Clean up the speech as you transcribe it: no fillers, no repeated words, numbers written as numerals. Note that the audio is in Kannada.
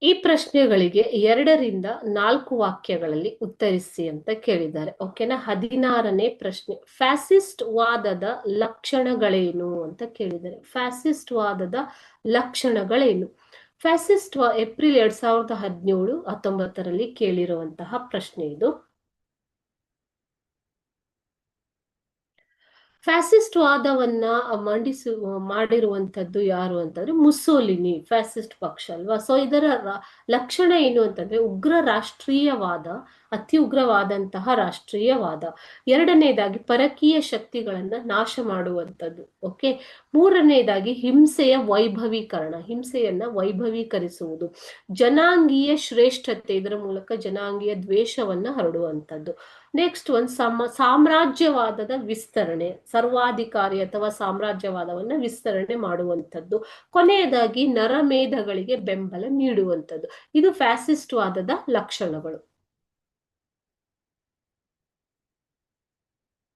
ಈ ಪ್ರಶ್ನೆಗಳಿಗೆ 2 ರಿಂದ 4 ವಾಕ್ಯಗಳಲ್ಲಿ ಉತ್ತರಿಸಿ ಅಂತ ಕೇಳಿದ್ದಾರೆ. ಓಕೆನಾ. 16ನೇ ಪ್ರಶ್ನೆ, ಫ್ಯಾಸಿಸ್ಟ್ ವಾದದ ಲಕ್ಷಣಗಳೇನು ಅಂತ ಕೇಳಿದ್ದಾರೆ. ಫ್ಯಾಸಿಸ್ಟ್ ವಾದದ ಲಕ್ಷಣಗಳೇನು? ಫ್ಯಾಸಿಸ್ಟ್ ಏಪ್ರಿಲ್ 2017-19 ಕೇಳಿರುವಂತಹ ಪ್ರಶ್ನೆ ಇದು. ಫ್ಯಾಸಿಸ್ಟ್ ವಾದವನ್ನ ಮಾಡಿರುವಂತದ್ದು ಯಾರು ಅಂತಂದ್ರೆ ಮುಸೋಲಿನಿ, ಫ್ಯಾಸಿಸ್ಟ್ ಪಕ್ಷ ಅಲ್ವಾ. ಸೊ ಇದರ ಲಕ್ಷಣ ಏನು ಅಂತಂದ್ರೆ ಉಗ್ರ ರಾಷ್ಟ್ರೀಯವಾದ, ಅತಿ ಉಗ್ರವಾದಂತಹ ರಾಷ್ಟ್ರೀಯವಾದ. 2ನೇದಾಗಿ ಪರಕೀಯ ಶಕ್ತಿಗಳನ್ನ ನಾಶ ಮಾಡುವಂಥದ್ದು. ಓಕೆ. 3ನೇದಾಗಿ ಹಿಂಸೆಯ ವೈಭವೀಕರಣ, ಹಿಂಸೆಯನ್ನ ವೈಭವೀಕರಿಸುವುದು. ಜನಾಂಗೀಯ ಶ್ರೇಷ್ಠತೆ, ಇದರ ಮೂಲಕ ಜನಾಂಗೀಯ ದ್ವೇಷವನ್ನ ಹರಡುವಂಥದ್ದು. ನೆಕ್ಸ್ಟ್ ಒಂದು ಸಾಮ್ರಾಜ್ಯವಾದದ ವಿಸ್ತರಣೆ, ಸರ್ವಾಧಿಕಾರಿ ಅಥವಾ ಸಾಮ್ರಾಜ್ಯವಾದವನ್ನ ವಿಸ್ತರಣೆ ಮಾಡುವಂಥದ್ದು. ಕೊನೆಯದಾಗಿ ನರಮೇಧಗಳಿಗೆ ಬೆಂಬಲ ನೀಡುವಂಥದ್ದು. ಇದು ಫ್ಯಾಸಿಸ್ಟ್ ವಾದದ ಲಕ್ಷಣಗಳು.